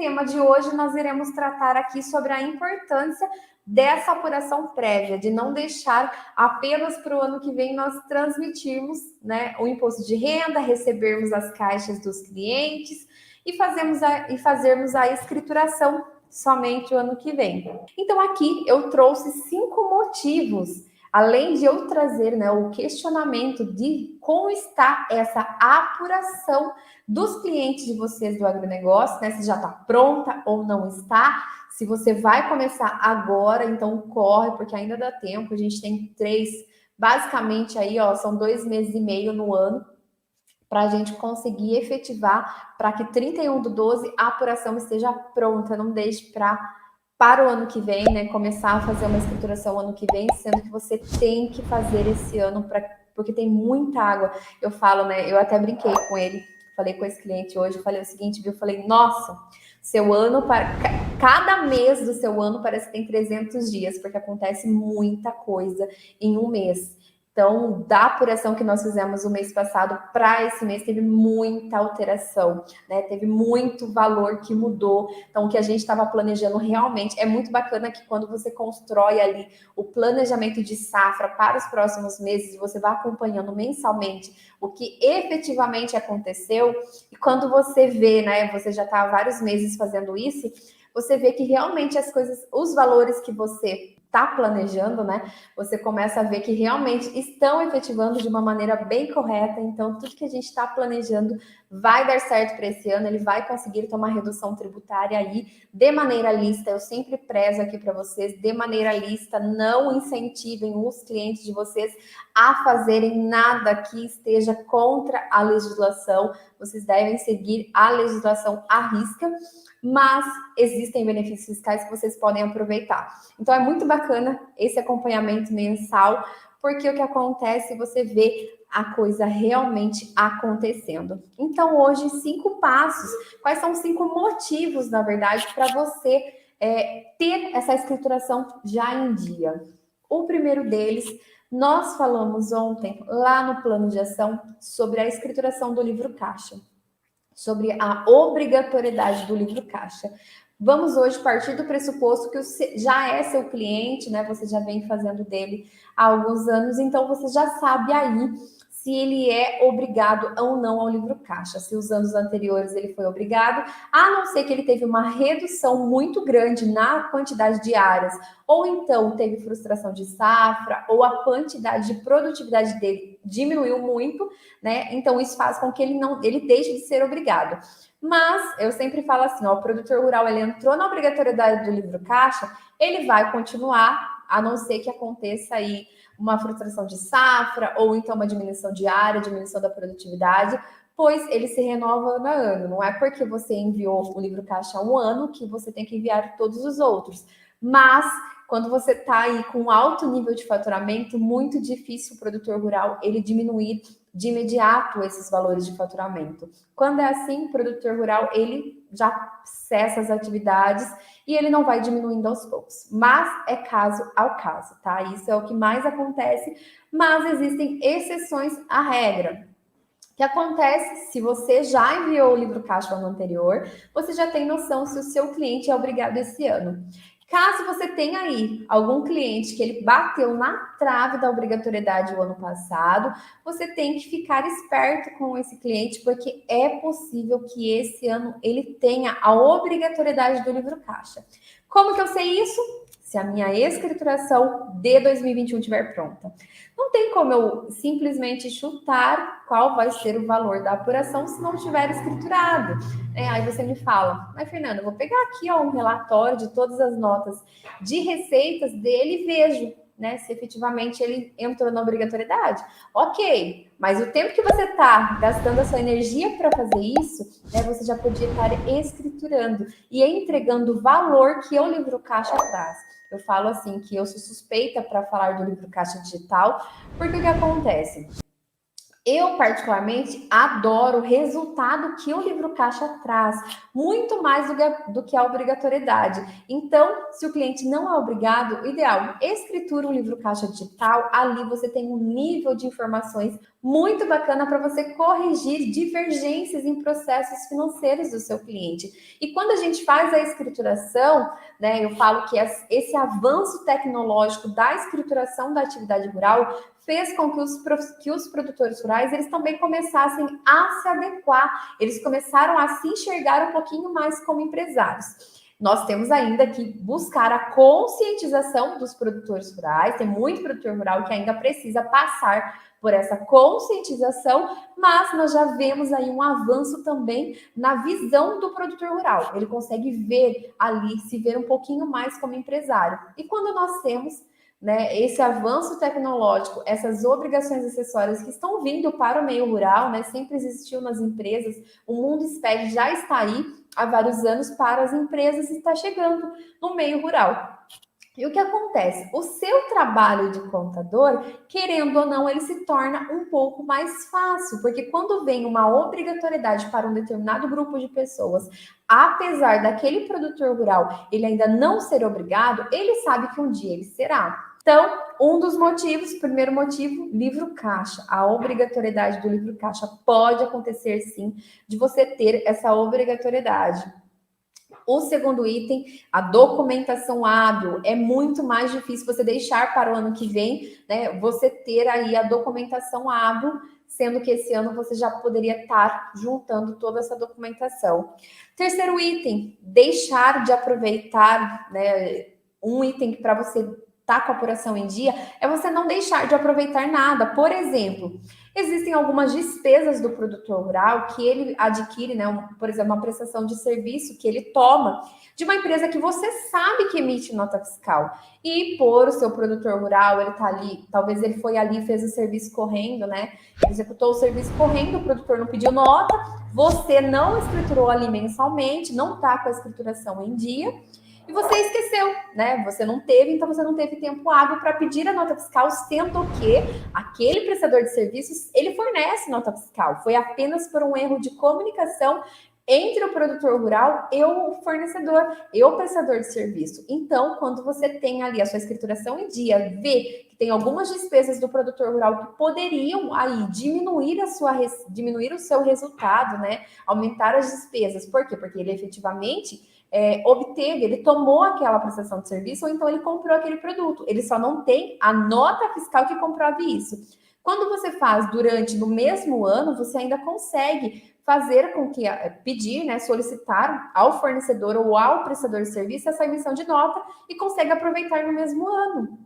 tema de hoje nós iremos tratar aqui sobre a importância dessa apuração prévia, de não deixar apenas para o ano que vem nós transmitirmos, né, o imposto de renda, recebermos as caixas dos clientes e fazermos a escrituração somente o ano que vem. Então aqui eu trouxe 5 motivos, além de eu trazer, né, o questionamento de como está essa apuração dos clientes de vocês do agronegócio, né, se já está pronta ou não está. Se você vai começar agora, então corre, porque ainda dá tempo. A gente tem 3, basicamente aí, ó, são 2 meses e meio no ano para a gente conseguir efetivar, para que 31/12 a apuração esteja pronta. Não deixe para o ano que vem, né, começar a fazer uma escrituração ano que vem, sendo que você tem que fazer esse ano, porque tem muita água. Eu falo, né, eu até brinquei com ele, falei com esse cliente hoje, eu falei o seguinte, viu? Eu falei, nossa, seu ano, cada mês do seu ano parece que tem 300 dias, porque acontece muita coisa em um mês. Então, da apuração que nós fizemos o mês passado para esse mês, teve muita alteração, né? Teve muito valor que mudou. Então, o que a gente estava planejando realmente é muito bacana que quando você constrói ali o planejamento de safra para os próximos meses, você vai acompanhando mensalmente o que efetivamente aconteceu. E quando você vê, né? Você já está há vários meses fazendo isso, você vê que realmente as coisas, os valores que você está planejando, né? Você começa a ver que realmente estão efetivando de uma maneira bem correta. Então, tudo que a gente está planejando vai dar certo para esse ano. Ele vai conseguir tomar redução tributária aí de maneira lista. Eu sempre prezo aqui para vocês, de maneira lista. Não incentivem os clientes de vocês a fazerem nada que esteja contra a legislação. Vocês devem seguir a legislação à risca, mas existem benefícios fiscais que vocês podem aproveitar. Então é muito bacana esse acompanhamento mensal, porque o que acontece, você vê a coisa realmente acontecendo. Então hoje, 5 passos. Quais são os 5 motivos, na verdade, para você ter essa escrituração já em dia? O primeiro deles, nós falamos ontem, lá no plano de ação, sobre a escrituração do livro caixa, sobre a obrigatoriedade do livro caixa. Vamos hoje partir do pressuposto que já é seu cliente, né? Você já vem fazendo dele há alguns anos, então você já sabe aí se ele é obrigado ou não ao livro caixa. Se os anos anteriores ele foi obrigado, a não ser que ele teve uma redução muito grande na quantidade de áreas, ou então teve frustração de safra, ou a quantidade de produtividade dele diminuiu muito, né? Então isso faz com que ele deixe de ser obrigado. Mas eu sempre falo assim, ó, o produtor rural ele entrou na obrigatoriedade do livro caixa, ele vai continuar, a não ser que aconteça aí uma frustração de safra, ou então uma diminuição de área, diminuição da produtividade, pois ele se renova ano a ano. Não é porque você enviou o livro caixa há um ano que você tem que enviar todos os outros. Mas quando você está aí com alto nível de faturamento, muito difícil o produtor rural ele diminuir de imediato esses valores de faturamento. Quando é assim, o produtor rural ele já cessa as atividades e ele não vai diminuindo aos poucos. Mas é caso ao caso, tá? Isso é o que mais acontece, mas existem exceções à regra. O que acontece se você já enviou o livro caixa no ano anterior, você já tem noção se o seu cliente é obrigado esse ano. Caso você tenha aí algum cliente que ele bateu na trave da obrigatoriedade o ano passado, você tem que ficar esperto com esse cliente, porque é possível que esse ano ele tenha a obrigatoriedade do livro caixa. Como que eu sei isso? Se a minha escrituração de 2021 estiver pronta. Não tem como eu simplesmente chutar qual vai ser o valor da apuração se não estiver escriturado. Aí você me fala, mas Fernanda, eu vou pegar aqui ó, um relatório de todas as notas de receitas dele e vejo, né, se efetivamente ele entrou na obrigatoriedade. Ok, mas o tempo que você está gastando a sua energia para fazer isso, né, você já podia estar escriturando e entregando o valor que o livro caixa traz. Eu falo assim que eu sou suspeita para falar do livro caixa digital, porque o que acontece? Eu, particularmente, adoro o resultado que o livro caixa traz, muito mais do que a obrigatoriedade. Então, se o cliente não é obrigado, o ideal, escritura um livro caixa digital, ali você tem um nível de informações muito bacana para você corrigir divergências em processos financeiros do seu cliente. E quando a gente faz a escrituração, né, eu falo que esse avanço tecnológico da escrituração da atividade rural fez com que os produtores rurais eles também começassem a se adequar, eles começaram a se enxergar um pouquinho mais como empresários. Nós temos ainda que buscar a conscientização dos produtores rurais, tem muito produtor rural que ainda precisa passar por essa conscientização, mas nós já vemos aí um avanço também na visão do produtor rural. Ele consegue ver ali, se ver um pouquinho mais como empresário. E quando nós temos, né, esse avanço tecnológico, essas obrigações acessórias que estão vindo para o meio rural, né, sempre existiu nas empresas, o mundo SPED já está aí há vários anos para as empresas e está chegando no meio rural. E o que acontece? O seu trabalho de contador, querendo ou não, ele se torna um pouco mais fácil, porque quando vem uma obrigatoriedade para um determinado grupo de pessoas, apesar daquele produtor rural ele ainda não ser obrigado, ele sabe que um dia ele será. Então, um dos motivos, primeiro motivo, livro caixa. A obrigatoriedade do livro caixa pode acontecer sim, de você ter essa obrigatoriedade. O segundo item, a documentação hábil. É muito mais difícil você deixar para o ano que vem, né? Você ter aí a documentação hábil, sendo que esse ano você já poderia estar juntando toda essa documentação. Terceiro item, deixar de aproveitar, né? Um item que para você estar com a apuração em dia é você não deixar de aproveitar nada. Por exemplo, existem algumas despesas do produtor rural que ele adquire, né? Por exemplo, uma prestação de serviço que ele toma de uma empresa que você sabe que emite nota fiscal. E por o seu produtor rural, ele tá ali, talvez ele foi ali, fez o serviço correndo, né? Executou o serviço correndo, o produtor não pediu nota, você não escriturou ali mensalmente, não tá com a escrituração em dia. E você esqueceu, né? Você não teve, então você não teve tempo hábil para pedir a nota fiscal, sendo que aquele prestador de serviços, ele fornece nota fiscal. Foi apenas por um erro de comunicação entre o produtor rural e o fornecedor, e o prestador de serviço. Então, quando você tem ali a sua escrituração em dia, vê que tem algumas despesas do produtor rural que poderiam aí diminuir diminuir o seu resultado, né? Aumentar as despesas. Por quê? Porque ele efetivamente obteve, ele tomou aquela prestação de serviço ou então ele comprou aquele produto. Ele só não tem a nota fiscal que comprove isso. Quando você faz durante no mesmo ano, você ainda consegue fazer com que pedir, né, solicitar ao fornecedor ou ao prestador de serviço essa emissão de nota e consegue aproveitar no mesmo ano.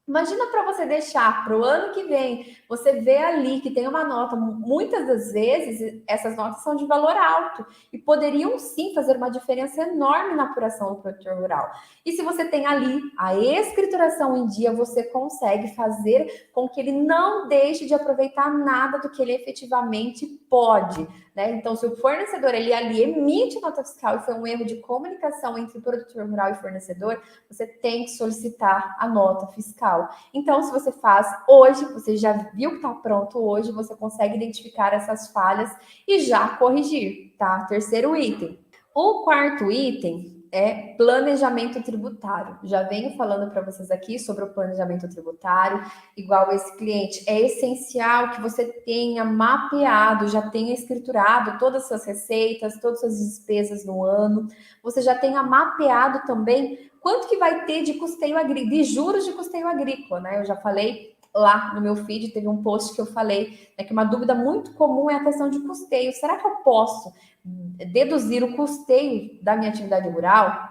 Imagina para você deixar para o ano que vem, você vê ali que tem uma nota, muitas das vezes essas notas são de valor alto e poderiam sim fazer uma diferença enorme na apuração do produtor rural. E se você tem ali a escrituração em dia, você consegue fazer com que ele não deixe de aproveitar nada do que ele efetivamente pode, né? Então, se o fornecedor ele ali emite nota fiscal e foi um erro de comunicação entre produtor rural e fornecedor, você tem que solicitar a nota fiscal. Então, se você faz hoje, você já viu que está pronto hoje, você consegue identificar essas falhas e já corrigir, tá? Terceiro item. O quarto item é planejamento tributário. Já venho falando para vocês aqui sobre o planejamento tributário, igual esse cliente. É essencial que você tenha mapeado, já tenha escriturado todas as suas receitas, todas as suas despesas no ano. Você já tenha mapeado também quanto que vai ter de custeio agrícola, de juros de custeio agrícola, né? Eu já falei lá no meu feed, teve um post que eu falei, né, que uma dúvida muito comum é a questão de custeio. Será que eu posso deduzir o custeio da minha atividade rural?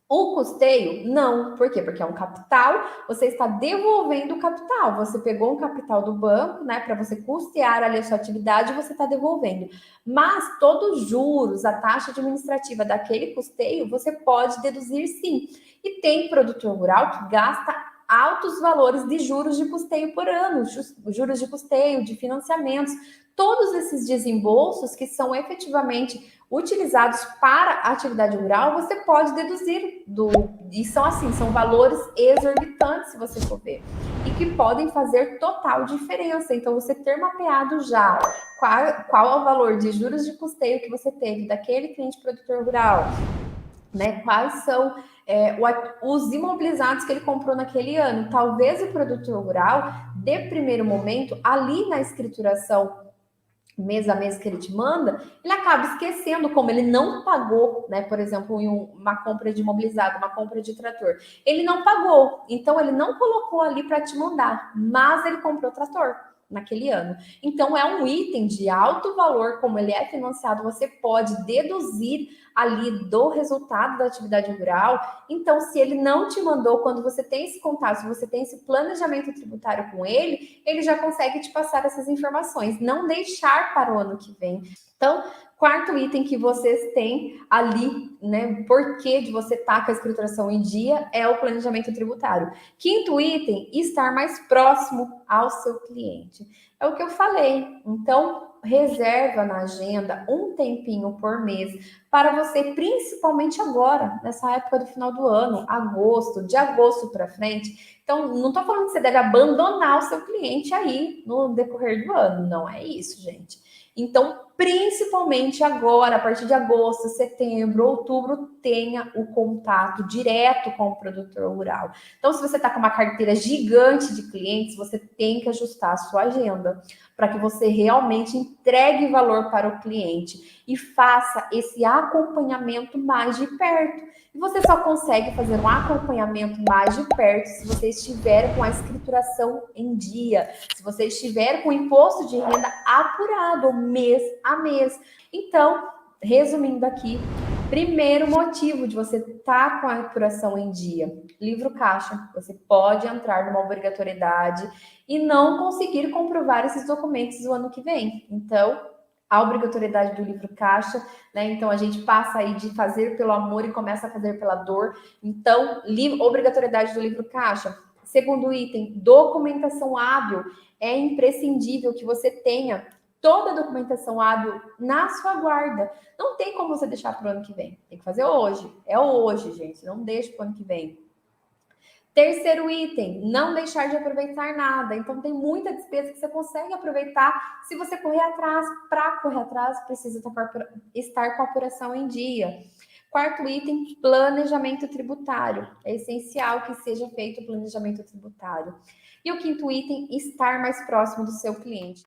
O custeio, não. Por quê? Porque é um capital, você está devolvendo o capital. Você pegou um capital do banco, né, para você custear ali a sua atividade, você está devolvendo. Mas todos os juros, a taxa administrativa daquele custeio, você pode deduzir sim. E tem produtor rural que gasta altos valores de juros de custeio por ano, juros de custeio, de financiamentos, todos esses desembolsos que são efetivamente utilizados para a atividade rural, você pode deduzir e são assim, são valores exorbitantes, se você for ver, e que podem fazer total diferença. Então, você ter mapeado já qual é o valor de juros de custeio que você teve daquele cliente produtor rural, né? Quais são os imobilizados que ele comprou naquele ano. Talvez o produtor rural de primeiro momento, ali na escrituração mês a mês que ele te manda, ele acaba esquecendo como ele não pagou, né? Por exemplo, em uma compra de imobilizado, uma compra de trator. Ele não pagou, então ele não colocou ali para te mandar, mas ele comprou o trator naquele ano. Então é um item de alto valor, como ele é financiado, você pode deduzir ali do resultado da atividade rural. Então, se ele não te mandou, quando você tem esse contato, se você tem esse planejamento tributário com ele já consegue te passar essas informações, não deixar para o ano que vem. Então, quarto item que vocês têm ali, né, porquê de você estar com a escrituração em dia, é o planejamento tributário. Quinto item, estar mais próximo ao seu cliente. É o que eu falei. Então, reserva na agenda um tempinho por mês para você, principalmente agora, nessa época do final do ano, agosto, de agosto para frente. Então, não estou falando que você deve abandonar o seu cliente aí no decorrer do ano, não é isso, gente. Então, principalmente agora, a partir de agosto, setembro, outubro, tenha o contato direto com o produtor rural. Então, se você está com uma carteira gigante de clientes, você tem que ajustar a sua agenda para que você realmente entregue valor para o cliente e faça esse acompanhamento mais de perto. E você só consegue fazer um acompanhamento mais de perto se você estiver com a escrituração em dia, se você estiver com o imposto de renda apurado mês a mês. Então, resumindo aqui, primeiro motivo de você estar com a apuração em dia, livro caixa. Você pode entrar numa obrigatoriedade e não conseguir comprovar esses documentos no ano que vem. Então, a obrigatoriedade do livro caixa, né? Então a gente passa aí de fazer pelo amor e começa a fazer pela dor. Então, obrigatoriedade do livro caixa. Segundo item, documentação hábil. É imprescindível que você tenha toda a documentação hábil na sua guarda. Não tem como você deixar para o ano que vem. Tem que fazer hoje. É hoje, gente. Não deixe para o ano que vem. Terceiro item, não deixar de aproveitar nada. Então, tem muita despesa que você consegue aproveitar se você correr atrás. Para correr atrás, precisa estar com a apuração em dia. Quarto item, planejamento tributário. É essencial que seja feito o planejamento tributário. E o quinto item, estar mais próximo do seu cliente.